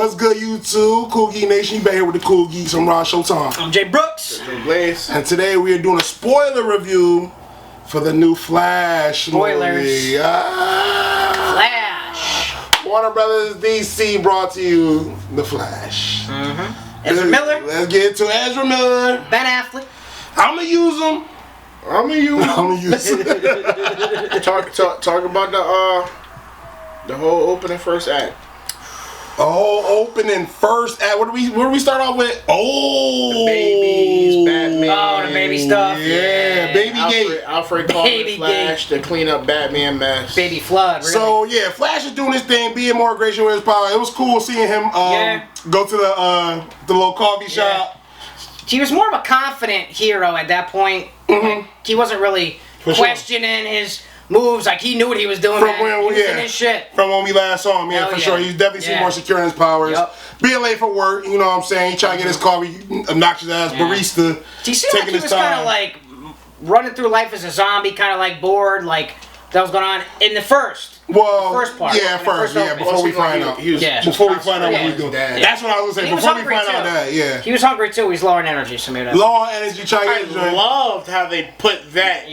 What's good, YouTube? Cool Geek Nation. You back here with the Cool Geeks. I'm Rod Showtime. I'm Jay Brooks. Jay Blaze. And today we are doing a spoiler review for the new Flash Spoilers. movie. Flash. Warner Brothers DC brought to you the Flash. Ezra Miller. Let's get into Ezra Miller. Ben Affleck. I'm gonna use him. Talk about the whole opening first act. Opening first act. Where do we start off with? The babies, Batman. Oh, the baby stuff. Yeah, baby gate. Alfred called the Flash to clean up Batman mess. Baby flood. Really. So yeah, Flash is doing his thing, being more gracious with his power. It was cool seeing him go to the little coffee shop. He was more of a confident hero at that point. Mm-hmm. He wasn't really questioning his moves. Like, he knew what he was doing. From he was in his shit. From when we last saw him, for sure. He's definitely seemed more secure in his powers. Yep. Being late for work, you know what I'm saying? He trying to get his coffee, obnoxious ass barista. Do you see like he was kind of like running through life as a zombie, kind of like bored, like that was going on in the first part. Yeah, before we find out. Before we find out what he was doing. That's what I was gonna say. Before we find out that, he was hungry too. He's low on energy, so maybe that's low on energy. I loved how they put that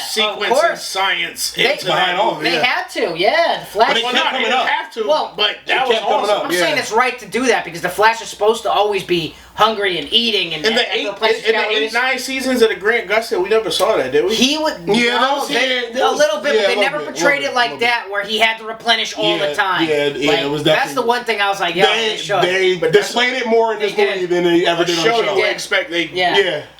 sequence and science into that. They had to, the Flash. But they didn't have to. But that was awesome. I'm saying it's right to do that because the Flash is supposed to always be hungry and eating and in the 8-9 seasons of the Grant Gustin, we never saw that, did we? He would a little bit, but they never portrayed it like that where he had to replenish all the time. It was that's the one thing I was like, they displayed it more in this movie than they ever did on the show. You would expect they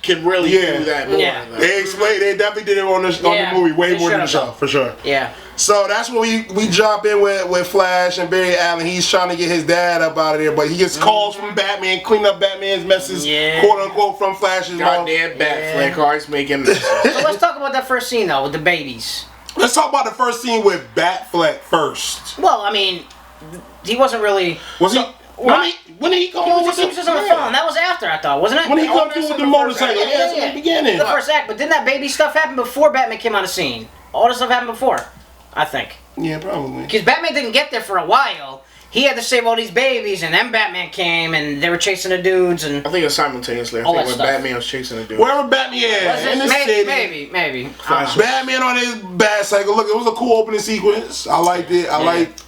can really do that more. They definitely did it on the movie way more than the show, for sure. Yeah. So that's when we jump in with Flash and Barry Allen. He's trying to get his dad up out of there, but he gets calls from Batman, clean up Batman's messes, quote unquote, from Flash's mouth. Goddamn Batfleck always making messes. So let's talk about that first scene though with the babies. Let's talk about the first scene with Batfleck first. Well, I mean, he wasn't really. Was he? When did he come over? He was just on the phone. That was after, I thought, wasn't it? When he come through with the motorcycle, that's in the beginning. The first act, but didn't that baby stuff happen before Batman came on the scene? All this stuff happened before, I think. Yeah, probably. Because Batman didn't get there for a while. He had to save all these babies, and then Batman came, and they were chasing the dudes, and I think it was simultaneously. I think when Batman was chasing the dudes. Wherever Batman in the city. Maybe. Batman on his Batcycle. Look, it was a cool opening sequence. I liked it.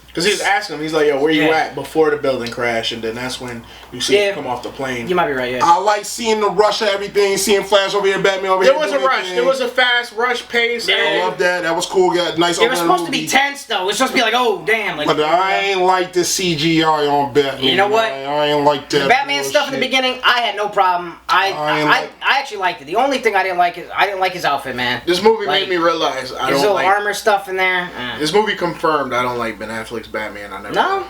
Because he was asking him, he's like, yo, where you at before the building crash? And then that's when you see him come off the plane. You might be right, I like seeing the rush of everything, seeing Flash over here, Batman over here. There was a rush. There was a fast rush pace. I love that. That was cool. Got nice. It was supposed to be tense, though. It was supposed to be like, oh, damn. Like, but I ain't like the CGI on Batman. You know what? I ain't like that. The Batman stuff in the beginning, I had no problem. I actually liked it. The only thing I didn't like is I didn't like his outfit, man. This movie made me realize I don't like... His little armor stuff in there. This movie confirmed I don't like Ben Affleck's Batman. I never... No,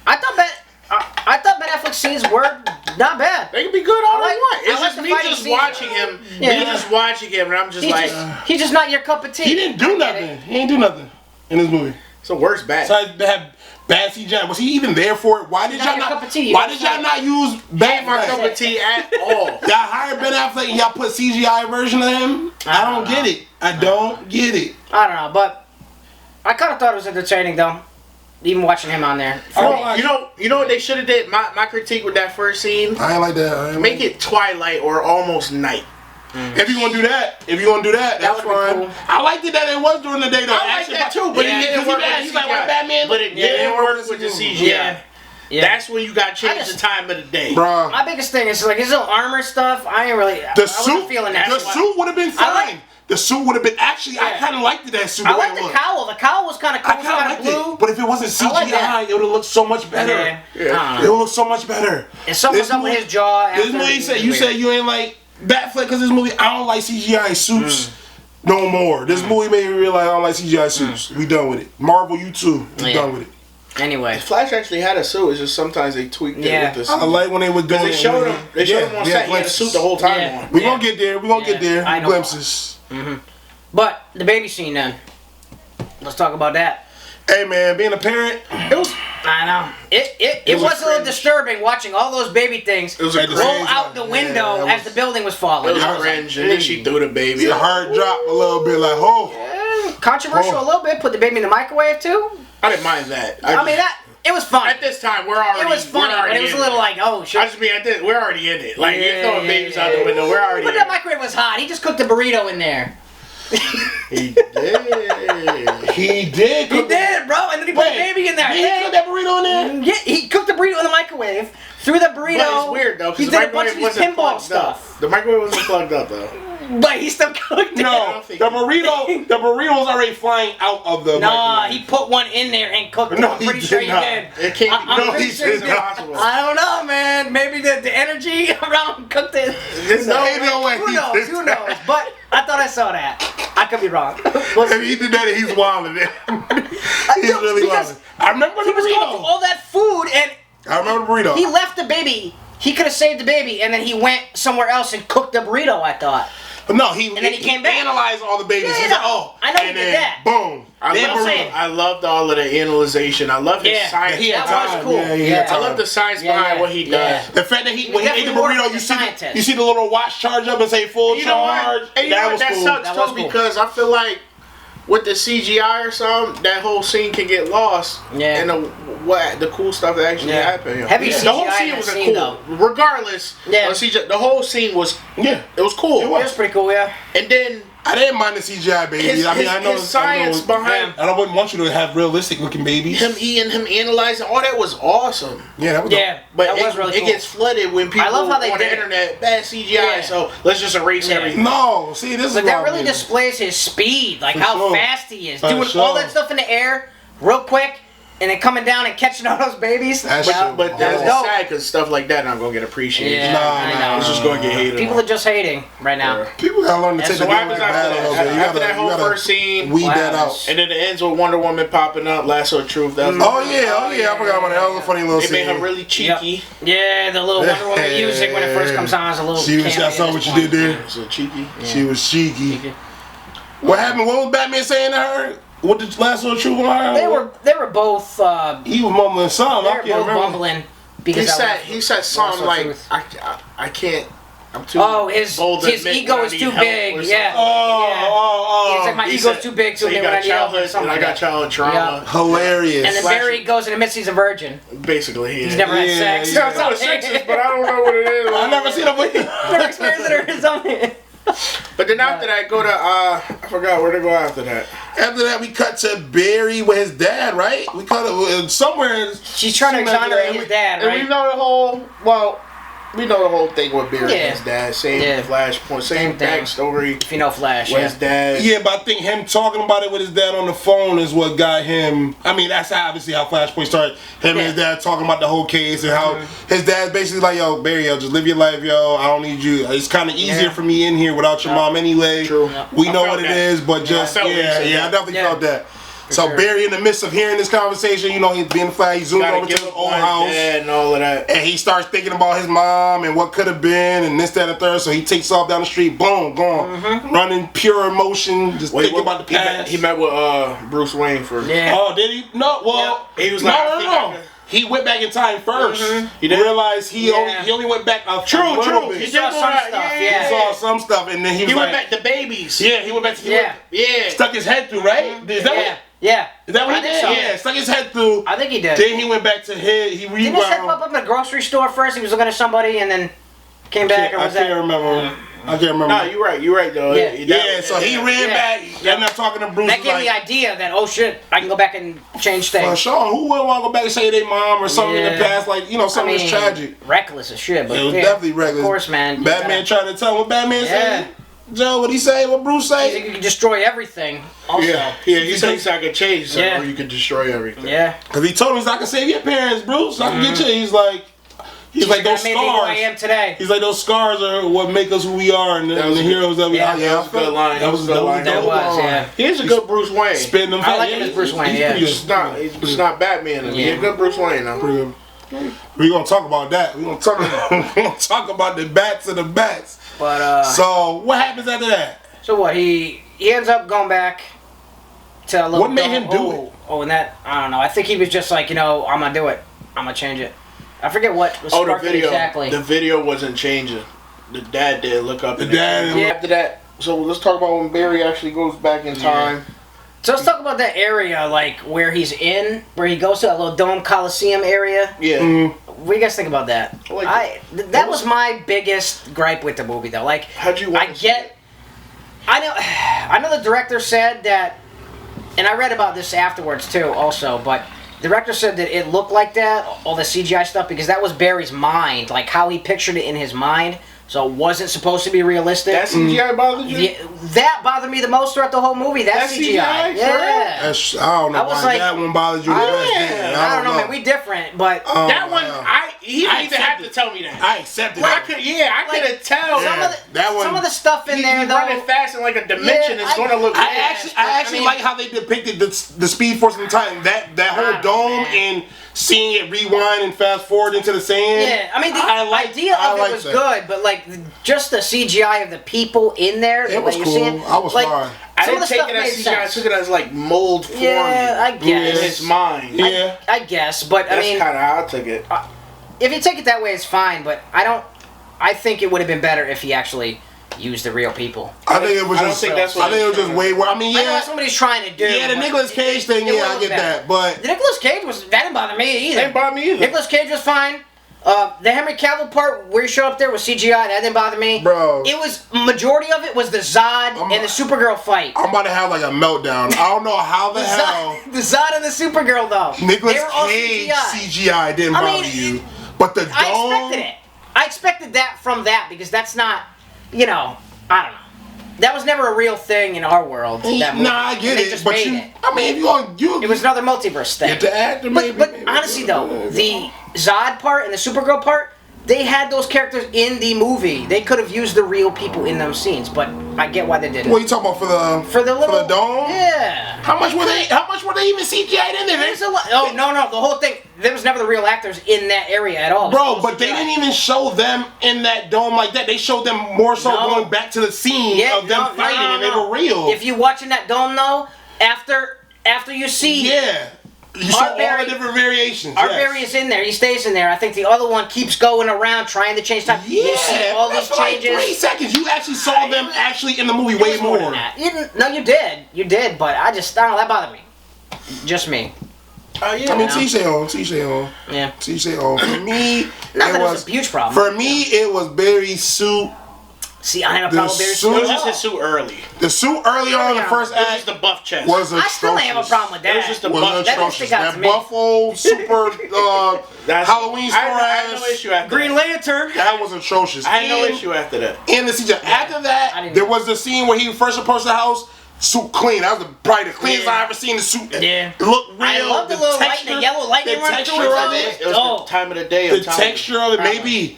I thought Ben Affleck's scenes were not bad. They could be good all they want. It's just me just watching him. Yeah. Me just watching him, and I'm just like, he's just not your cup of tea. He didn't do nothing. He ain't do nothing in this movie. It's the worst Bat. So they have bad CGI. Was he even there for it? Why did y'all not? Why did y'all not use Bat my cup of tea at all? Y'all hired Ben Affleck and y'all put CGI version of him. I don't get it. I don't get it. I don't know, but I kind of thought it was entertaining though. Even watching him on there. You know what they should have did? My critique with that first scene. I ain't like that. Make it twilight or almost night. If you want to do that, that's fine. Cool. I liked it that it was during the day though. I like that too, but it didn't work with the CGI. He's like, Batman, but it didn't work with the CGI. Yeah. That's when you got to change the time of the day. Bruh. My biggest thing is like his little armor stuff. I ain't really. I wasn't feeling that. The suit would have been fine. The suit would have been I kind of liked that suit. I like the cowl. The cowl was kind of cool. I kind of liked it. But if it wasn't CGI, it would have looked so much better. Yeah. It would look so much better. And something's up with his jaw. This movie you said you ain't like Batfleck because this movie I don't like CGI suits no more. This movie made me realize I don't like CGI suits. We done with it. Marvel, you too. We done with it. Anyway, Flash actually had a suit. It's just sometimes they tweaked it with the suit. I like when they were doing. They showed him. They showed him on set. He had a suit the whole time on. We gonna get there. We gonna get there. Glimpses. But the baby scene then. Let's talk about that. Hey man, being a parent, it was. I know. It was a little disturbing watching all those baby things roll out the window as the building was falling. It was cringe, and then she threw the baby. It's a hard drop a little bit, like controversial a little bit. Put the baby in the microwave too. I didn't mind that. I mean that. It was fun. At this time, we're already. It was funny, but it was a little like, oh shit. I just mean at this, we're already in it. Like you're throwing babies out the window. We're already. But the microwave was hot. He just cooked a burrito in there. He did. He did, bro. And then he put a baby in there. Did he cook that burrito in there? Yeah, he cooked the burrito in the microwave. Threw the burrito. But it's weird though, he because the did a bunch of microwave these wasn't pinball plugged stuff. up. The microwave wasn't plugged up though. But he still cooked it. No, the burrito was already flying out of the microwave. He put one in there and cooked it. No, I'm pretty he sure did he not. did. It can't be. I'm pretty sure he did. Impossible. I don't know, man. Maybe the energy around cooked it. No way. Who knows? Who knows? But I thought I saw that. I could be wrong. If he did that, he's wilding it. He's really wilding. I remember the He was going burrito. through all that food and I remember the burrito. he left the baby. He could have saved the baby, and then he went somewhere else and cooked the burrito, I thought. No, then he came back. analyzed all the babies. Yeah, He's like, oh, I know he and did then that. Boom. I loved all of the analyzation. I love his science. He had That was time. cool. Yeah, he had I time. love the science behind what he does. The fact that when he ate the definitely more burrito, like you a see scientist. you see the little watch charge up and say full You know charge. what? And you know what? That cool. sucks That was too cool. because I feel like with the CGI or something, that whole scene can get lost. Yeah. And the cool stuff that actually happened. Heavy The whole CGI scene in was that cool. scene, though. Regardless, Yeah. the whole scene was it was cool. It was pretty cool, yeah. And then I didn't mind the CGI babies. I know his science behind I wouldn't want you to have realistic looking babies. him eating, him analyzing, all that was awesome. Yeah, that was But that was really it cool. gets flooded when people I love how they on did the it. internet bad CGI. Yeah. So let's just erase everything. No, see, this But is that why really displays his speed, like For how sure. fast he is. For Doing sure. all that stuff in the air real quick and then coming down and catching all those babies. That But, shit but was that's awesome. sad because stuff like that not gonna get appreciated. Yeah, Nah, It's just gonna get hated. People on. are just hating right now. People gotta learn to take So the what game with happens the bad a little bit. You after that gotta- whole you gotta first scene? weed Wow. that out. And then it ends with Wonder Woman popping up, Lasso of Truth. That was Oh yeah, I forgot about that. That was a funny little They scene. made her really cheeky. Yeah, the little Wonder Woman music when it first comes on is a little. She was. I saw what you did there. So cheeky. She was cheeky. What happened? What was Batman saying to her? What did Lasso of Truth on her? They were both. He was mumbling something. They I were can't both remember. bumbling because He said something like Truth. I can't. I'm too. Oh, his bold to his admit ego when I is need too help big. or Yeah. Oh. He's like, my He ego's said- too big to so you admit when got I need help or childhood, something and I like got that. childhood trauma. Hilarious. And then Barry goes and admits he's a virgin. Basically, He's never had sex. yeah. or something. but I don't know what it is. I never seen a movie. Never experienced it or something. But then after that, go to I forgot where to go after that. After that, we cut to Barry with his dad, right? We cut it somewhere. She's trying to exonerate his dad, And we right? know the whole thing with Barry and his dad. Same flashpoint, same thing. backstory. If you know Flash, With his dad. Yeah, but I think him talking about it with his dad on the phone is what got him. I mean, that's obviously how Flashpoint started. Him and his dad talking about the whole case and how his dad's basically like, yo, Barry, yo, just live your life, yo. I don't need you. It's kind of easier for me in here without your mom anyway. True. We I know felt what it that. is, but just, I felt what he said. I definitely felt that. So sure. Barry, in the midst of hearing this conversation, you know, he's being flat, he zoomed Gotta over to give his up old on house. his dad and all of that. And he starts thinking about his mom and what could have been and this, that, and the third. So he takes off down the street, boom, gone. Running pure emotion, just thinking about the past. He met with Bruce Wayne for. Yeah. Oh, did he? No, well, He was like, I think I no. could- He went back in time 1st He did? Realized he only went back a little bit. He He saw some stuff, yeah. saw some stuff and then he was went like, back to babies. yeah, he went back to Yeah. stuck his head through, right? Is that what? Yeah. Is that what I he think did? so. Yeah, stuck his head through. I think he did. Then he went back to his. He Didn't his head pop rewound. up in the grocery store first? He was looking at somebody and then came back, or I was that? can't remember. I can't remember. No, you're right though. Yeah. Yeah, so he ran back. Ended up talking to Bruce. That gave me the idea that, oh shit, I can go back and change For things. sure, who wouldn't want to go back and say their mom or something in the Yeah. past, like, you know, something that's tragic. Reckless as shit, but It was yeah, definitely reckless. Of course, man. Batman tried to tell him what Batman Yeah. said. Joe, what he say? What Bruce You say? can destroy everything. Also. Yeah, he said I could change something Yeah. or you could destroy everything. Yeah. Because he told him, I can save your parents, Bruce. I can get you. He's like those made me who I scars. am today. He's like, those scars are what make us who we are and That was the a good- heroes that we yeah, are. that was a good line. That was a good line. That was, yeah. He's a good Bruce Wayne. Spin them. I like him as Bruce Wayne, yeah. He's not Batman. He's a good Bruce Wayne though. We're gonna talk about that. We're gonna talk about the bats and the bats. But So what happens after that? so what? He ends up going back to a little. What made him do it? Oh, and that I don't know. I think he was just like, I'm gonna do it. I'm gonna change it. I forget what was The sparked it video. exactly. The video wasn't changing. The dad did look up. The dad. After that, so let's talk about when Barry actually goes back in time. So let's talk about that area, like where he goes to that little dome coliseum area. Yeah. What do you guys think about that? That was my biggest gripe with the movie, though. Like, how'd you want I know the director said that, and I read about this afterwards too, also. But the director said that it looked like that, all the CGI stuff, because that was Barry's mind, like how he pictured it in his mind. So it wasn't supposed to be realistic. That CGI bothered you? Yeah, that bothered me the most throughout the whole movie. That CGI. Yeah. I don't know why that one bothered you. I don't know, man. We different, but that one, he didn't even have to tell me that. I accepted I couldn't tell. Some of the stuff in there, though. Running fast in like a dimension is going to look. I actually like how they depicted the Speed Force in time. That whole dome and seeing it rewind and fast forward into the sand. Yeah, I mean the idea of it was good, but like just the CGI of the people in there. It was cool. I was fine. I didn't take it as CGI. I took it as like mold forming. Yeah, I guess. In his mind. Yeah, I guess. But that's I mean, kind of how I took it. If you take it that way, it's fine. But I think it would have been better if he actually used the real people. I think it was just way more. I mean, yeah, I know what somebody's trying to do. Yeah, the Nicolas Cage thing. Yeah, I get that. But the Nicolas Cage that didn't bother me either. Didn't bother me either. Nicolas Cage was fine. The Henry Cavill part where he showed up there was CGI. That didn't bother me. Bro. It was, majority of it was the Zod and the Supergirl fight. I'm about to have like a meltdown. I don't know how the hell. The Zod and the Supergirl, though. Nicolas Cage CGI didn't bother you. But the dome. I expected it. I expected that from that because that's not, I don't know. That was never a real thing in our world. I get it. But I mean, if you it was another multiverse thing. Get the actor, maybe. But honestly, though, the Zod part and the Supergirl part, they had those characters in the movie. They could have used the real people in those scenes, but I get why they didn't. What are you talking about for the dome? Yeah. How much were they even CGI'd in there? There's a lot. Oh no, the whole thing. There was never the real actors in that area at all. Bro, but they didn't even show them in that dome like that. They showed them more so going back to the scene of them fighting, and they were real. If you watching that dome though, after you see you saw all the different variations. Our Barry is in there. He stays in there. I think the other one keeps going around trying to change time. Yeah, you see all these changes. Like 3 seconds. You actually saw them actually in the movie way more. Than that. You did. You did, but I don't know. That bothered me. Just me. I mean, T-Shay on. Yeah. T-Shay on. For me, it was a huge problem. For me, it was Barry's suit. See, I had a problem with Barry's suit. It was just his suit early. The suit early on in the first act. It was just the buff chest. Was atrocious. I still have a problem with that. It was just the buff chest. That buffalo super Halloween store I had no issue after Green Lantern. That was atrocious. I had no issue after that. And the CGI. After that, there was the scene where he first approached the house. Suit clean. That was probably the cleanest I ever seen the suit. Yeah. It looked real. I love the little texture, the yellow lightning running through it. It was the time of the day. The texture of it, maybe.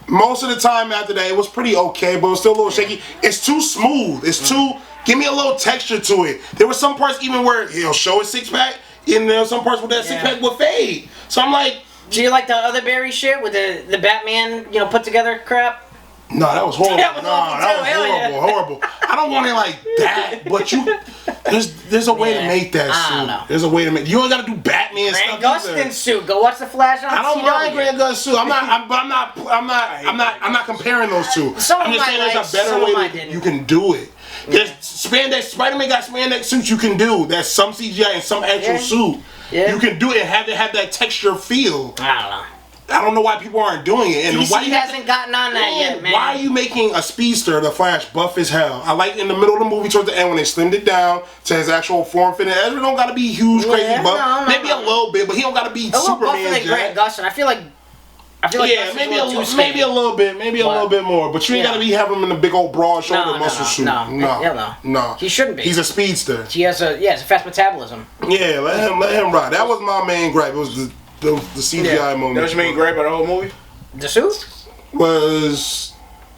Most of the time after that, it was pretty okay, but it was still a little shaky. It's too smooth. It's too. Give me a little texture to it. There were some parts even where he'll show his six pack, and there were some parts where that six pack would fade. So I'm like, do you like the other Barry shit with the Batman, put together crap? No, that was horrible. That was horrible. I don't want it like that, but there's a way to make that suit. There's a way to make. You don't got to do Batman Grant stuff. Grant Gustin's suit. Go watch the Flash on. I don't mind Grant Gustin's suit. I'm not comparing those two. I'm just saying there's a better way that you can do it. There's spandex. Spider-Man got spandex suits you can do. There's some CGI and some actual suit. Yeah. You can do it and have it have that texture feel. I don't know. I don't know why people aren't doing it. And DC hasn't gotten on that yet, man. Why are you making a speedster, the Flash, buff as hell? I like in the middle of the movie towards the end when they slimmed it down to his actual form fitting. Ezra don't gotta be huge, crazy buff. Maybe a little bit, but he don't gotta be Superman. Like Grant Gustin. I feel like maybe a little bit more. But you ain't gotta be having him in a big old broad shoulder muscle suit. No. He shouldn't be. He's a speedster. He has a fast metabolism. Yeah, let him ride. That was my main gripe. It was the CGI moment. That was your main gripe about the whole movie? The suit? Was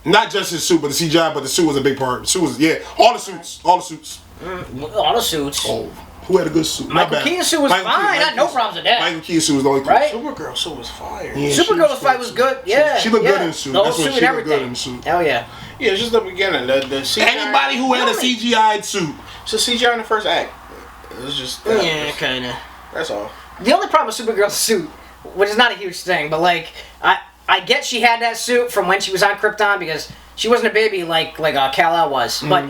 not just his suit, but the CGI, but the suit was a big part. The suit was, all the suits. All the suits. Oh, who had a good suit? Michael Keaton's suit was fine. I had no problems with that. Michael Keaton's suit was the only right? Supergirl's suit was fire. Yeah, Supergirl's fight was good. Yeah. She looked good in the suit. That's when she looked good in the suit. Hell yeah. Yeah, it's just the beginning. The CGI. Anybody who had a CGI'd suit. It's a CGI in the first act. It was just. Yeah, kinda. That's all. The only problem with Supergirl's suit, which is not a huge thing, but like I get she had that suit from when she was on Krypton because she wasn't a baby like Kal-El was, but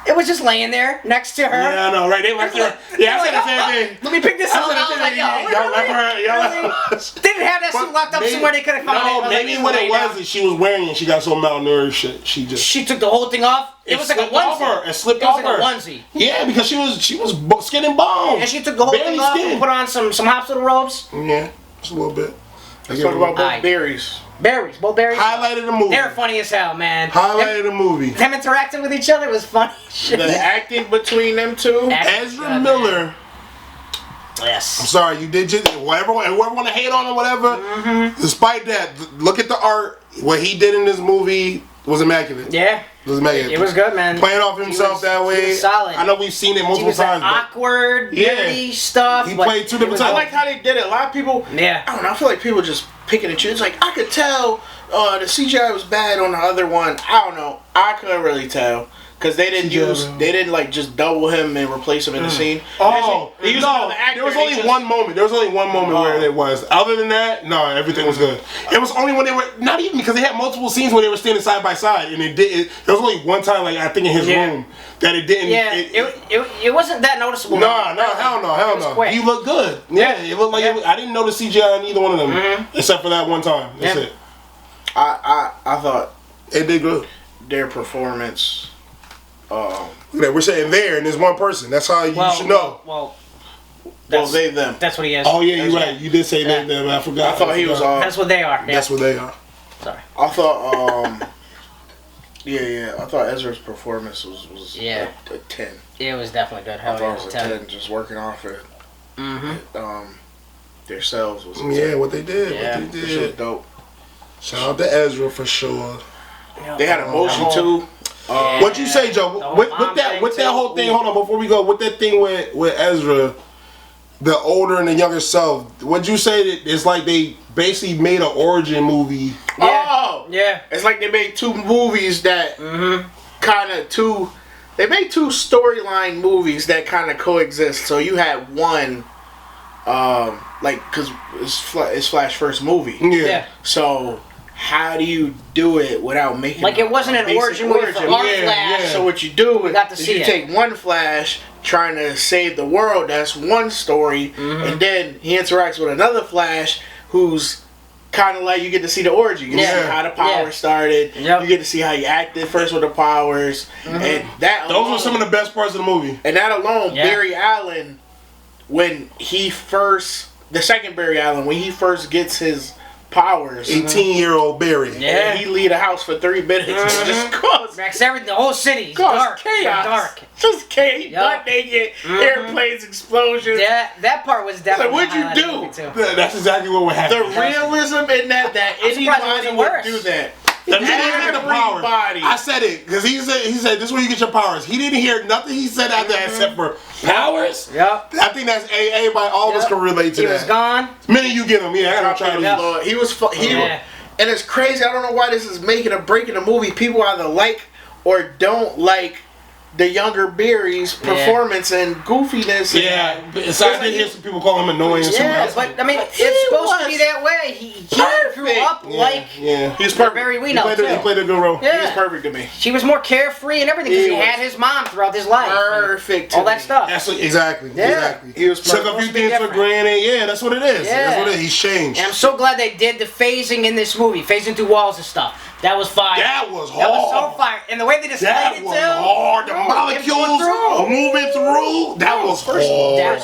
It was just laying there next to her. Yeah, I know, right? They left her. Yeah, I said the same thing. Let me pick this up. I was like, y'all left her. Y'all left her. They didn't have that suit locked up somewhere they could have found it. No, maybe what it was is she was wearing it. She got so malnourished. She took the whole thing off. It was like a onesie. It slipped off her. It was like a onesie. Yeah, because she was skin and bone. And she took the whole thing off and put on some hospital robes. Yeah, just a little bit. Let's talk about both berries. Both berries. Highlighted the movie. They're funny as hell, man. Highlighted the movie. Them interacting with each other was funny. Shit. The acting between them two. Ezra Miller. Yes. I'm sorry, you did just whoever want to hate on him, whatever. Mm-hmm. Despite that, look at the art. What he did in this movie was immaculate. Yeah. It was amazing. It was good, man. Playing off himself that way. He was solid. I know we've seen it multiple times. Awkward, dirty stuff. He played two different times. I like how they did it. A lot of people. Yeah. I don't know. I feel like people just picking and choosing. Like I could tell the CGI was bad on the other one. I don't know. I couldn't really tell. Because they didn't like just double him and replace him in the scene. Oh, they used no, there was only one moment. There was only one moment where it was. Other than that, no, everything was good. It was only when they were, not even because they had multiple scenes where they were standing side by side, and there was only one time, like I think in his room, that it didn't. Yeah, it wasn't that noticeable. No, hell no. He looked good. Yeah, it looked like I didn't notice CGI on either one of them, except for that one time. That's it. I thought it did good. Their performance. We're saying there, and there's one person. That's how you should know. Well, they them. That's what he is. Oh yeah, you're right. You did say they them. I forgot. I thought he was. That's what they are. Yeah. That's what they are. Sorry. I thought. I thought Ezra's performance was a 10. It was definitely good. I thought it was a 10. Just working off it. Their selves was. What they did. Yeah. What they did. Which was dope. Shout out to Ezra for sure. They had emotion too. What'd you say, Joe? With that whole thing, hold on, before we go, with that thing with Ezra, the older and the younger self, what'd you say that it's like they basically made an origin movie? Yeah. It's like they made two movies that they made two storyline movies that kind of coexist. So you had one, because it's Flash's first movie. Yeah. So how do you do it without making it wasn't an origin movie for our Flash? So what you do is you take one Flash trying to save the world. That's one story, and then he interacts with another Flash who's kind of like you get to see the origin. You get to see how the powers started. Yep. You get to see how he acted first with the powers, and that. Those were some of the best parts of the movie. And that alone, Barry Allen, when the second Barry Allen, when he first gets his powers, 18-year-old Barry. Yeah, he lead a house for 3 minutes. Just cause wrecks everything. The whole city. Dark. Chaos. Dark. Just chaos. Butt naked. Airplanes, explosions. That part was definitely. Like, what'd you do? That's exactly what would happen. The realism in that anybody would do that. That nigga didn't get the power. I said it because he said this is where you get your powers. He didn't hear nothing he said after that except for powers. Yep. I think that's everybody, all of us can relate to that. He was gone. Minute you get him, I gotta try to. He was. And it's crazy. I don't know why this is making or breaking the movie. People either like or don't like the younger Barry's performance and goofiness. Yeah, I did hear some people call him annoying. Yeah, but I mean, it's supposed to be that way. He grew up he's perfect. Barry we know. He played a good role. Yeah. He's perfect to me. She was more carefree and everything because he had his mom throughout his life. Perfect. All that stuff. That's exactly. He was took a few things for granted. Yeah, that's what it is. Yeah. That's what it is. He's changed. And I'm so glad they did the phasing in this movie, phasing through walls and stuff. That was fire. That was hard. That was so fire. And the way they displayed it too. That was hard. The molecules moving through. That was hard.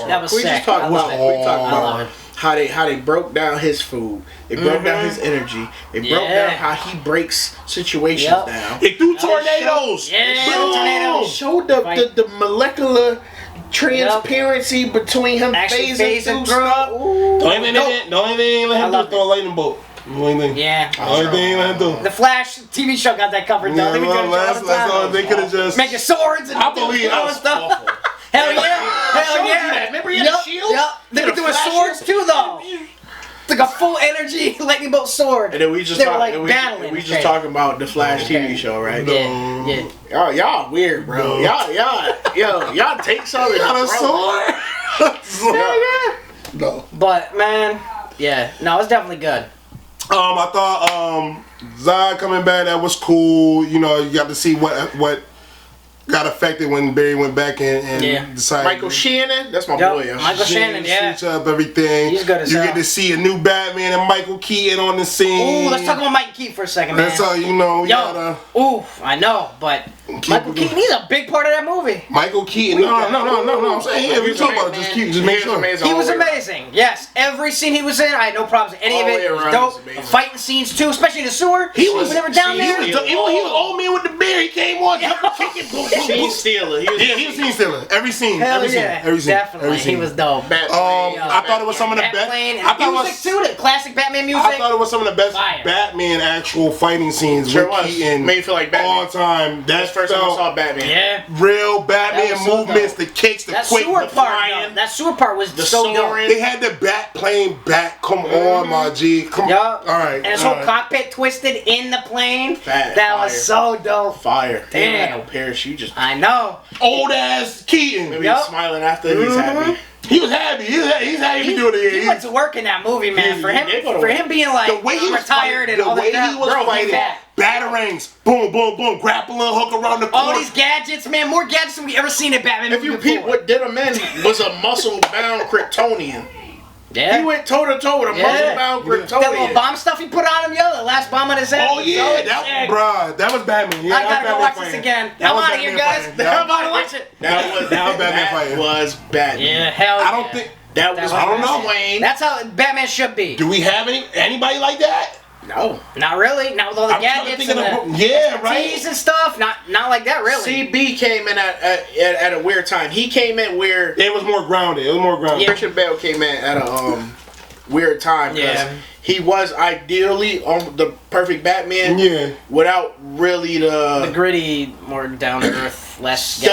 That was sick. We just talk about how they broke down his food. They broke down his energy. They broke down how he breaks situations down. They threw tornadoes. Tornadoes. Showed the molecular transparency between him phasing through stuff. The only thing let him do is throw a lightning bolt. Yeah. The Flash TV show got that covered though. They could have just making swords and stuff. Hell yeah. Remember he had a shield? Yep. They were doing swords too though. It's like a full energy lightning bolt sword. And then we just talking about the Flash TV show, right? Yeah. Y'all weird, bro. Y'all take something. Got a sword? No. But man, no, it's definitely good. I thought Zod coming back, that was cool. You know, you got to see what got affected when Barry went back and decided. Michael Shannon, that's my boy. Yo. Michael Shannon, switch up everything. He's good as You hell. get to see a new Batman and Michael Keaton on the scene. Ooh, let's talk about Mike Keaton for a second, man. That's all you know. Ooh, I know, but Michael Keaton, he's a big part of that movie. Michael Keaton. No. I'm saying, yeah, we talk about it. Just keep, just make sure. He was amazing. Yes, every scene he was in, I had no problems with any of it. It was dope. The fighting scenes too, especially the sewer. He was when they were down there. He was old man with the beard. He came on, kicking, boom, boom, Scene stealer. He was scene stealer. Every scene. Hell yeah, definitely. He was dope. I thought it was some of the best. I thought music too, the classic Batman music. I thought it was some of the best Batman actual fighting scenes with Keaton. Made me feel like Batman all time. That's the first time I saw Batman. Yeah, real Batman movements, the kicks, the quick, the flying. That sewer part was so dope. They had the bat plane back. Come on, my G. Come on. All right. And his whole cockpit twisted in the plane. That was so dope. Fire. Damn. No parachute. Just I know. Old ass Keaton. Maybe he's smiling after he's happy. He was happy. He's happy to do it. He went to work in that movie, man. For him being like the way he was retired fighting, and all that. The way he was fighting, batarangs, boom, boom, boom, grappling hook around the corner. All these gadgets, man. More gadgets than we ever seen in Batman. If you peep, what did him in was a muscle-bound Kryptonian. Yeah. He went toe-to-toe with a muscle-bound Kryptonian. That little bomb stuff he put on him, the last bomb on his head. Oh, yeah. That was Batman. Yeah, I gotta go watch this again. I'm out of here, guys. I'm about to watch it. That was Batman fighting. That was Batman. Yeah, hell yeah. I don't think... That was I don't know. Wayne. That's how Batman should be. Do we have anybody like that? No. Not really. Not with all the gadgets and the right. and stuff. Not like that, really. CB came in at a weird time. He came in where... It was more grounded. Yeah. Christian Bale came in at a weird time. Yeah. He was ideally on the perfect Batman. Yeah. Without really the gritty, more down-to-earth, less...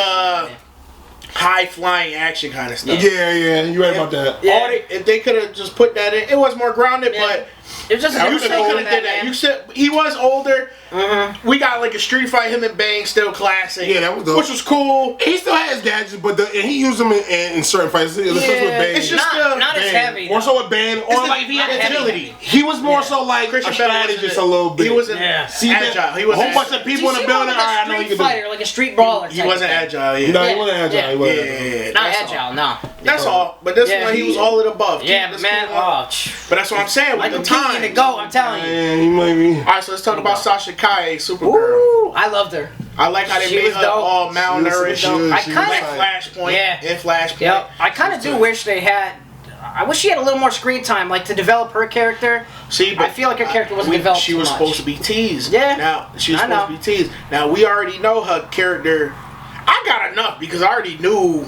high-flying action kind of stuff. Yeah, you're right about that. Yeah. If they could have just put that in, it was more grounded, but... It was just you still could have did that. You said he was older. Mm-hmm. We got like a street fight, him and Bang, still classic. Yeah, that was dope. Which was cool. He still has gadgets, but and he used them in certain fights. With Bang. It's just not as heavy. More so with Bang, or like if he had agility. He was more so like a strategist a little bit. He wasn't agile. He was a whole bunch of people in the building. I know you can fighter, like a street brawler. He wasn't agile. Yeah. No, he wasn't agile. Yeah. Not agile. No. That's all. But this one, he was all of the above. Yeah, man. But that's what I'm saying. With the time to go, I'm telling you. Man, he might be. All right, so let's talk about Sasha Calle, Supergirl. Ooh, I loved her. I like how they made her all malnourished. I kind of Flashpoint. Yeah. In Flashpoint. Yep. I kind of do wish they had. I wish she had a little more screen time, like to develop her character. See, but I feel like her character wasn't developed. She was supposed to be teased. Yeah. Now she was supposed to be teased. Now we already know her character. I got enough because I already knew.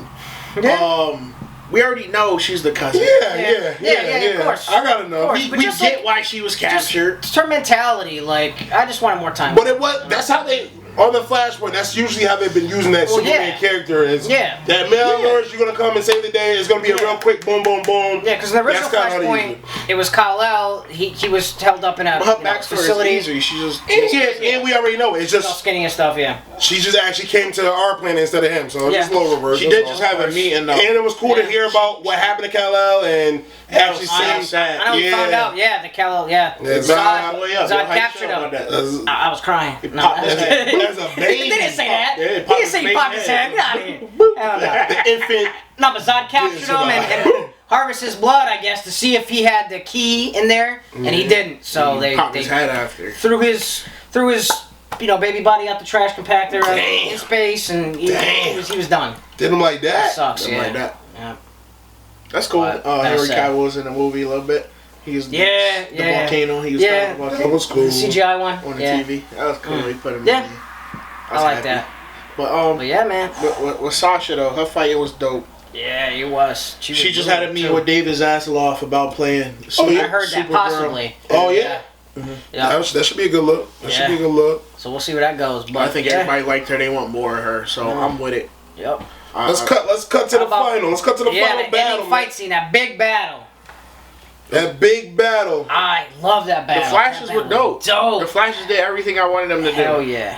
Yeah. We already know she's the cousin. Yeah, of course. I gotta know. We get why she was captured. It's her mentality. Like, I just wanted more time. But it was. That's how they. On the Flashpoint, that's usually how they've been using that Superman character. Is that malnourished, you're gonna come and save the day. It's gonna be a real quick boom, boom, boom. Yeah, because in the original Flashpoint, it was Kal-El. He was held up in a facility. Is easy. She just and we already know it. It's just skinny and stuff. Yeah. She just actually came to our planet instead of him, so it's just a little reverse. She did just have a meeting, though. And it was cool to hear about what happened to Kal-El and actually see. I know we found out. Yeah, the Kal-El. Zod captured him. I was crying. There's a baby. He didn't say that. He didn't say he popped his head. Get out of here. The infant. No, but Zod captured him and harvested his blood, I guess, to see if he had the key in there, and he didn't. So they his head after. threw his baby body out the trash compactor in space, and he was done. Did him like that? That sucks. Did him like that. Yeah. That's cool. Henry Cavill was in the movie a little bit. He was the volcano. He was the volcano. That was cool. The CGI one on the TV. That was cool. He put him in. I like that. But yeah, man. With Sasha though, her fight was dope. Yeah, it was. She just had a meeting with David Zaslav about playing. I heard that possibly. Oh yeah. Mm-hmm. That should be a good look. Should be a good look. So we'll see where that goes. But I think everybody liked her. They want more of her, so I'm with it. Yep. Let's cut to the final. Let's cut to the final battle. Fight scene, that big battle. That big battle. I love that battle. The flashes were dope. The flashes did everything I wanted them to do. Hell yeah.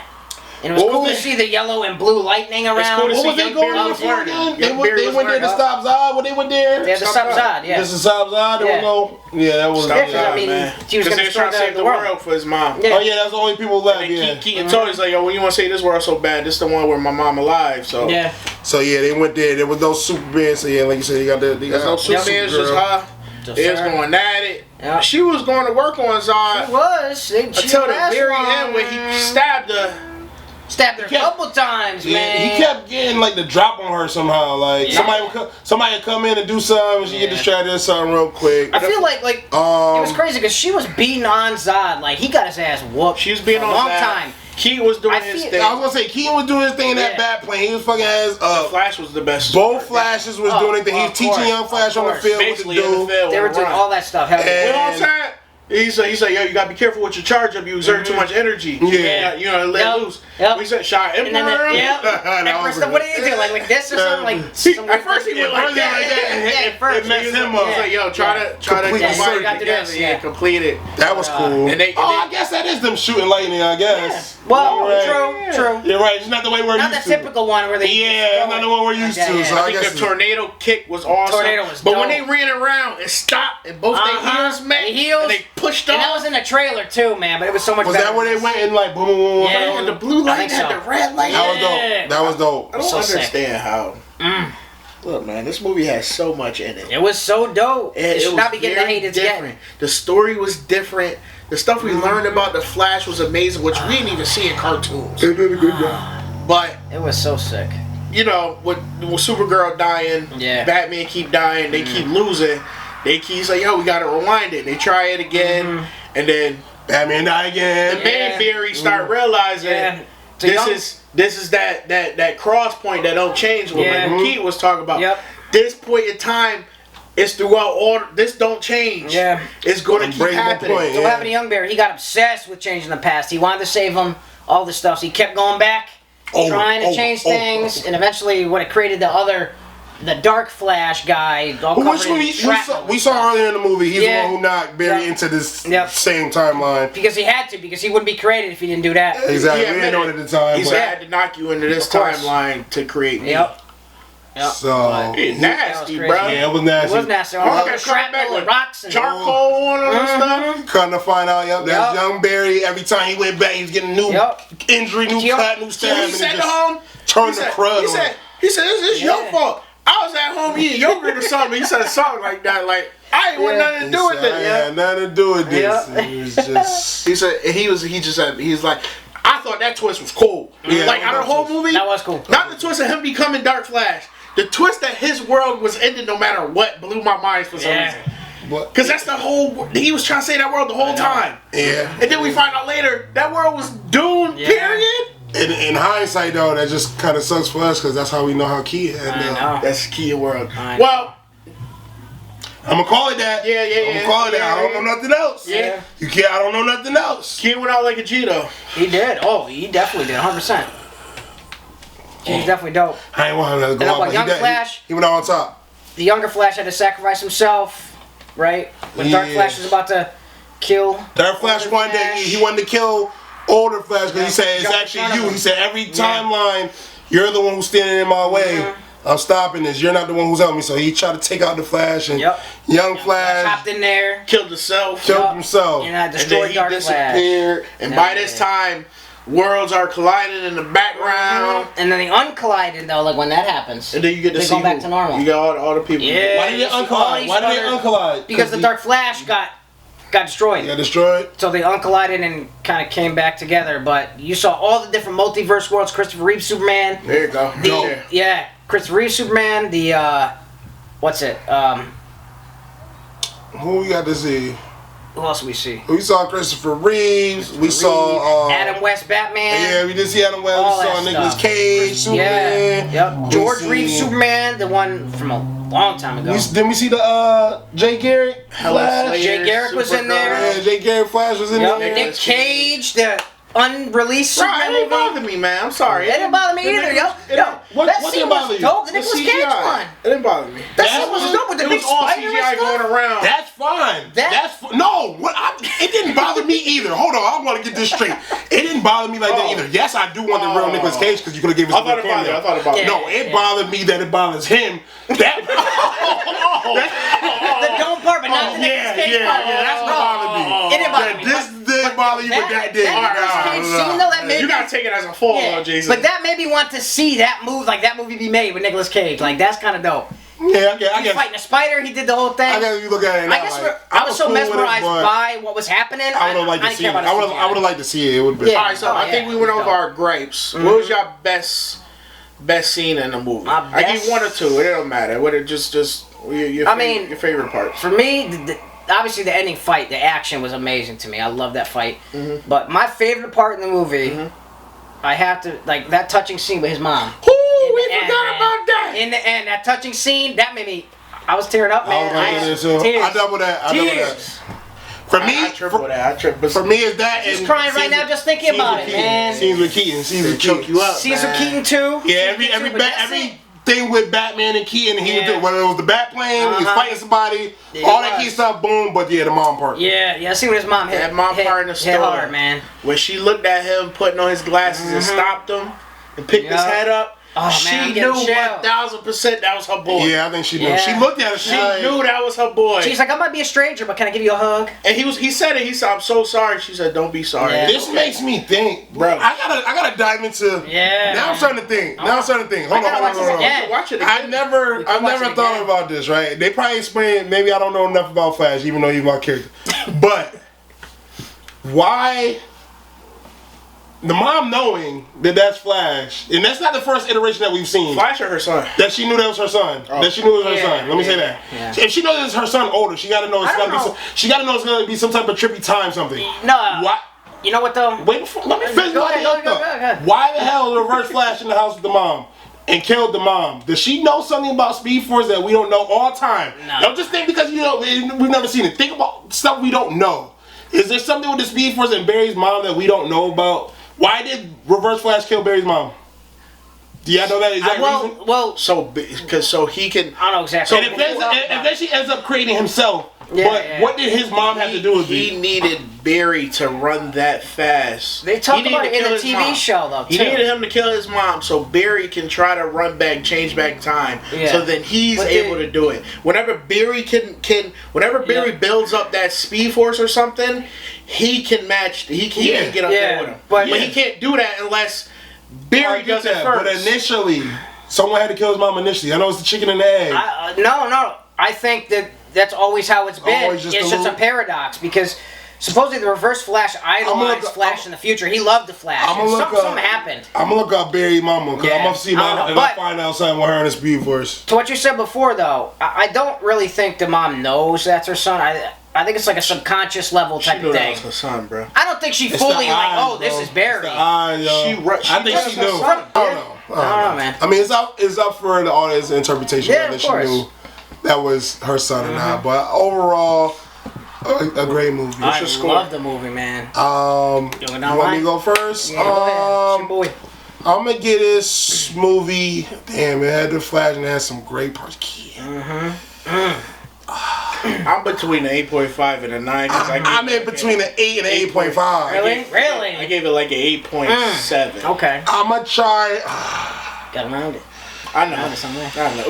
And it was cool to see the yellow and blue lightning around. Cool to what was they going on for again? They went there to stop Zod. When they went there, they had to stop Zod. Yeah. Just to stop Zod. There was no. Yeah, that was. I mean, she was going to try to save the world for his mom. Yeah. Oh yeah, that's the only people left. And Keaton told us like, yo, when you want to say this world so bad, this is the one where my mom alive. So yeah. So yeah, they went there. There was no Superman. So yeah, like you said, they got the. There's no Superman. Just her. They was going at it. Yeah. She was going to work on Zod. She was. Until the very end when he stabbed her. Stabbed her a couple times, man. He kept getting like the drop on her somehow. Like somebody would come in and do something, and she get distracted or something real quick. I feel like it was crazy because she was beating on Zod. Like he got his ass whooped. She was beating on a long Zod. time. Keaton was doing his thing. I was gonna say Keaton was doing his thing in that bat plane. He was fucking ass up. The Flash was the best. Both Flashes was doing their thing. He was teaching young Flash on the field what to do. They were doing all that stuff. You know what I'm saying? He's like, yo, you gotta be careful with your charge up. You exert too much energy. Yeah. You know, let loose. We said, shot Emperor. What did he do? Like this or something? Like at first he went like that. It messed him up. He was like, yo, try to complete it. That was cool. I guess that is them shooting lightning. I guess. Well, true. You're right. It's not the way we're used to. Not the typical one where they. Yeah, not the one we're used to. So I think the tornado kick was awesome. Tornado was but when they ran around and stopped and both their heels met, and they pushed off. And that was in the trailer too, man. But it was so much. Was that where they went and like boom, boom, boom? Yeah. And the blue light had the red light. That was dope. I don't understand how. Look, man, this movie has so much in it. It was so dope. It should not be getting the hate it's getting. The story was different. The stuff we learned about the Flash was amazing, which we didn't even see in cartoons. They did a good job. But it was so sick. You know, with Supergirl dying, Batman keep dying, they keep losing. They keep saying, yo, we gotta rewind it. They try it again, and then Batman die again. The man Barry start realizing this is that cross point that don't change. What Keith was talking about. This point in time is throughout all. This don't change. It's gonna keep happening. So what happened to young Barry? He got obsessed with changing the past. He wanted to save him. All this stuff. So he kept going back, trying to change things, and eventually, when it created the Dark Flash guy, all covered in shrapnel. We saw earlier in the movie, he's the one who knocked Barry into this same timeline. Because he had to, because he wouldn't be created if he didn't do that. Exactly, we didn't know it at the time. He had to knock you into this timeline to create me. So it's nasty, bro. Yeah, it was nasty. It was nasty. All the shrapnel and rocks and charcoal on him and stuff. Come to find out, that's young Barry. Every time he went back, he was getting new injury, new cut, new stab. He said to home, turned the crud. He said, "This is your fault. I was at home eating yogurt or something." He said something like that, like I ain't want nothing to do with this. Yeah, nothing to do with this. It was just. He said he's like. I thought that twist was cool. Like out of the whole movie, that was cool. Not the twist of him becoming Dark Flash. The twist that his world was ending no matter what blew my mind for some reason. Because that's the whole. He was trying to save that world the whole time. Yeah. And then we find out later that world was doomed. Period. In hindsight, though, that just kind of sucks for us because that's how we know how Key had. That's Key world. Well, I'm gonna call it that. Yeah. I'm gonna call it that. I don't know nothing else. Yeah. You can't. I don't know nothing else. Key went out like a G though. He did. Oh, he definitely did. 100%. He's definitely dope. I ain't want him to go out. Young Flash. He went out on top. The younger Flash had to sacrifice himself, right? When Dark Flash was about to kill. Dark Flash he wanted to kill older Flash because he said it's actually you. He said every timeline you're the one who's standing in my way. I'm stopping this. You're not the one who's helping me. So he tried to take out the Flash and young Flash hopped in there, killed himself, and destroyed Dark disappeared. Flash. And by this time, worlds are colliding in the background. And then they uncollided though, like when that happens. And then you get to see go back to normal. You got all the people. Yeah. Why did they uncollide? Why did they uncollide? Because the Dark Flash got destroyed. Got destroyed? So they uncollided and kind of came back together. But you saw all the different multiverse worlds. Christopher Reeve Superman. There you go. Christopher Reeve Superman. The what's it? Who we got to see? Who else did we see? We saw Christopher Reeves. We saw Adam West Batman. Yeah, we did see Adam West. We saw Nicolas Cage Superman. Yep. George Reeves Superman, the one from a long time ago. Didn't we see the Jay Garrick Flash? Jay Garrick was in there. Yeah, Jay Garrick Flash was in there. Nick Cage, the unreleased Bro, Superman it didn't movie. bother me, man. I'm sorry. It didn't bother me either, yo. That scene was dope. The Nicolas Cage one. It didn't bother me. That scene was dope with the big all spider and CGI stuff. going around. That's fine. It didn't bother me either. Hold on, I want to get this straight. It didn't bother me like that either. Yes, I do want the real Nicolas Cage because you could have given us I thought it bothered you. No, it bothered me that it bothers him. That The dome part, but not the Nicolas Cage part. that's what bothered me. It didn't bother me. This didn't bother you, but that did. That Nicolas Cage scene, though, that made You gotta take it as a fall, Jason. But that made me want to see that movie be made with Nicolas Cage. Like, that's kind of dope. Yeah, I He's guess. fighting a spider. He did the whole thing. I guess you look at it now. I guess I was so cool with it, mesmerized but by what was happening. I would have liked to see it. I would have liked to see it. It would have been. Alright, so I think we went over our gripes. What was your best scene in the movie? I give one or two. It don't matter. What it just your favorite part. For me, obviously the ending fight, the action was amazing to me. I love that fight. Mm-hmm. But my favorite part in the movie, I have to like that touching scene with his mom. Ooh, we forgot about that. In the end, that touching scene, that made me. I was tearing up, man. I double that. Tears. For me, I triple that. For me, is that. He's crying right now just thinking about it, man. Scenes with Keaton. Scenes with choke you up. Scenes with Keaton too. Yeah, everything with Batman and Keaton, he would do, whether it was the bat plane, he's fighting somebody, all that key stuff, boom. But yeah, the mom part. Yeah, I see when his mom hit. That mom part in the hit store, hard, man. When she looked at him putting on his glasses and stopped him and picked his head up. Oh, she man, knew 1000% that was her boy. Yeah, I think she knew. Yeah. She looked at it. She knew that was her boy. She's like, I might be a stranger, but can I give you a hug? And he said it. He said, "I'm so sorry." She said, "Don't be sorry." Yeah. This makes me think, bro. I gotta dive into. Yeah. Now I'm starting to think. Hold on. Watch it. I've never thought about this. Right? They probably explain. Maybe I don't know enough about Flash, even though he's my character. But why? The mom knowing that that's Flash, and that's not the first iteration that we've seen. Flash or her son? That she knew that was her son. That she knew it was her son. Let me say that. Yeah. If she knows it's her son older, she gotta know it's gonna be some type of trippy time something. No. What? You know what though? Let me finish Go ahead. Why the hell Reverse Flash in the house with the mom and killed the mom? Does she know something about Speed Force that we don't know all the time? No. Don't just think because we've never seen it. Think about stuff we don't know. Is there something with the Speed Force and Barry's mom that we don't know about? Why did Reverse Flash kill Barry's mom? Do y'all know that exact reason? Well, so he can. I don't know exactly. And if then she ends up creating himself, what did his mom have to do with it? He needed Barry to run that fast. They talked about it in the TV show though. He needed him to kill his mom so Barry can try to run back, change back time. Yeah. So then he's able to do it. Whenever Barry whenever Barry builds up that Speed Force or something, he can match. He can get up there with him. But he can't do that unless Barry does it first. But initially, someone had to kill his mom initially. I know it's the chicken and the egg. No. I think that's always how it's been. It's just a paradox because supposedly the Reverse Flash idolized Flash in the future. He loved the Flash. Something happened. I'm gonna look up Barry's mama because I'm gonna see I find out something with her and the Speed Force. To what you said before, though, I don't really think the mom knows that's her son. I think it's like a subconscious level type of thing. That was her son, bro. I don't think she fully this is Barry. I think she knew. I don't know, man. I mean, it's up for the audience interpretation whether she knew that was her son or not. But overall, a great movie. I love the movie, man. You want me to go first? Yeah, go ahead. It's your boy. I'm gonna get this movie. Damn, it had the Flash and it had some great parts. I'm between the 8.5 and a 9. I'm in between the 8 and the 8.5. Really? I gave it like an 8.7. Okay. I'm gonna try. Got around it. I know.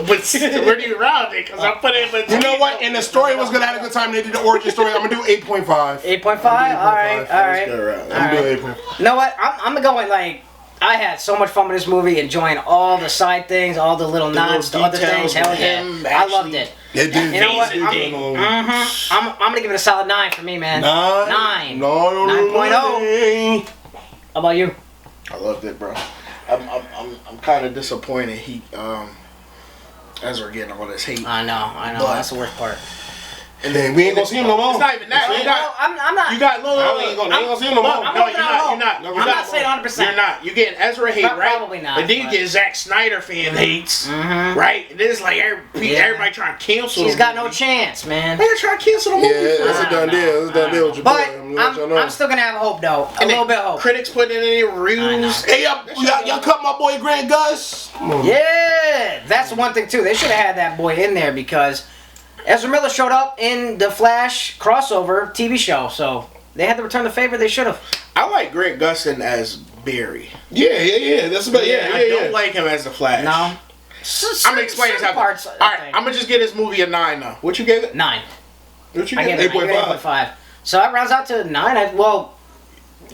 But where do you round it? Because I put it in between. You know what? And the story was gonna have a good time. They did the origin story. I'm gonna do 8.5. 8.5? All right. I'm gonna do 8.5. You know what? I'm going like. I had so much fun with this movie, enjoying all the side things, all the little nods to other things. Hell yeah, I loved it. It did. You know what? I'm gonna give it a solid 9 for me, man. 9. 9.0. How about you? I loved it, bro. I'm kind of disappointed. Ezra getting all this hate. I know. That's the worst part. And then we ain't gonna see him no more. It's not even that. I'm not. You got I ain't gonna see him no more. No, you're not. I'm not saying 100%. You're not. You're getting Ezra hate, right? Probably not. But then you get Zack Snyder fan hates, right? And it's like everybody trying to cancel. She's got no chance, man. They're trying to cancel the movie. Yeah, that's a done deal. That's a done deal with your boy. But I'm still gonna have hope though. A little bit of hope. Critics putting it in their reviews. Hey, y'all cut my boy Grant Gus. Yeah, that's one thing too. They should have had that boy in there because Ezra Miller showed up in the Flash crossover TV show, so they had to return the favor. They should have. I like Grant Gustin as Barry. Yeah. That's about I don't like him as the Flash. No. I'm gonna explain this. Parts. All right, I'm gonna just give this movie a 9 now. What you gave it? 9. What you I gave gave it? it 8.5. So that rounds out to 9.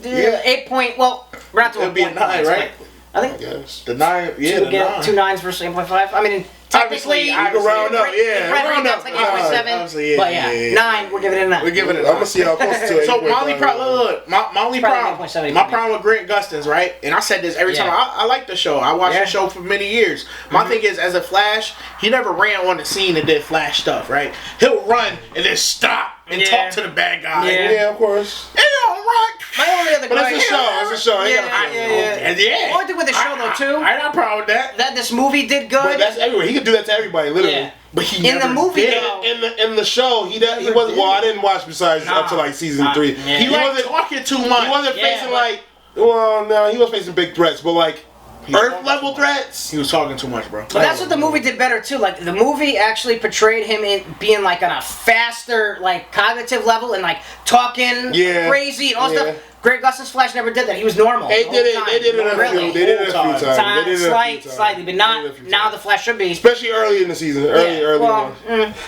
8 point. Well, round to It'll be a 9, right? I think. Yes. The 9. Yeah, the 9. 2 9s versus 8.5. I mean, technically, you can round up. Yeah, round up. Like 8.7. But yeah, 9. We're giving it a 9. We're giving it. I'm gonna see how close to it. So my only problem, my problem with Grant Gustin's right, and I said this every time. I like the show. I watched the show for many years. My thing is, as a Flash, he never ran on the scene and did Flash stuff. Right? He'll run and then stop and talk to the bad guy. Yeah, of course. And he'll run. My only other But it's a show. It's a show. Yeah. Only thing with the show though too. I ain't got a problem with that. That this movie did good. But that's everywhere. He could do that to everybody, literally. Yeah. But he in the movie, in the show, he wasn't. Well, I didn't watch besides up to like season 3. Yeah. He wasn't talking too much. He wasn't facing like. Well, no, he was facing big threats, but like Earth level threats. He was talking too much, bro. But that's what the movie did better too. Like the movie actually portrayed him in being like on a faster, like cognitive level and like talking crazy and all stuff. Grant Gustin's Flash never did that. He was normal. They did it. They did it a few times. Slightly, but not now. The Flash should be, especially early in the season. Early on.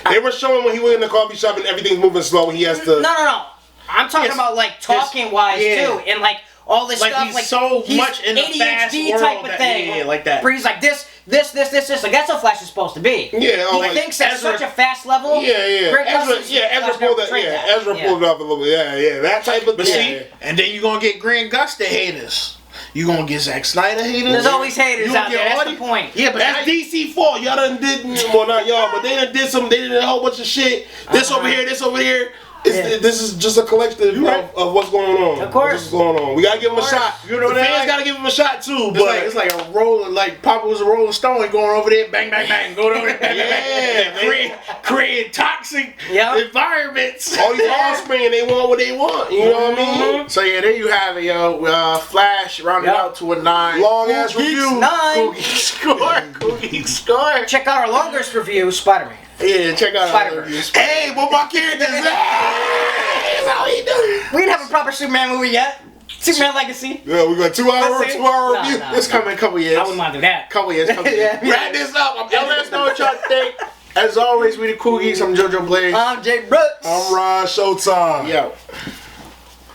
They were showing when he went in the coffee shop and everything's moving slow. And he has to. No. I'm talking about like talking wise too, and like all this stuff. He's like so much in the fast ADHD world type of thing. Yeah, like that. Where he's like this. Like that's how Flash is supposed to be. Yeah, he thinks at such a fast level. Yeah. Ezra pulled that. Yeah, Ezra pulled it off a little bit. Yeah. That type of. But see, and then you're gonna get Grant Gustin haters. You gonna get Zack Snyder haters. There's always haters out there. That's the point. Yeah, but that's DC fault. Y'all done did. Well, not y'all, but they done did some. They did a whole bunch of shit. This over here. This over here. This is just a collective of what's going on. Of course. What's going on. We gotta give him a shot. You know, the fans gotta give him a shot too. But it's like a rolling, like Papa was a Rolling Stone going over there, bang, bang, bang, going over there, bang, bang, creating toxic environments. All these offspring, they want what they want. You know what I mean? So yeah, there you have it, yo. Flash rounded out to a 9. Long ass review. 9. Cookie score. Check out our longest review, Spider-Man. Yeah, check out our review. Hey, what my characters at? How he doing? We didn't have a proper Superman movie yet. Superman Legacy. Yeah, we got 2 hour review. It's coming in a couple years. I wouldn't want to do that. Couple years. Wrap this up. Y'all let us know what y'all think. As always, we the Cool Geeks. I'm JoJo Blaze. I'm Jay Brooks. I'm Ron Showtime. Yo.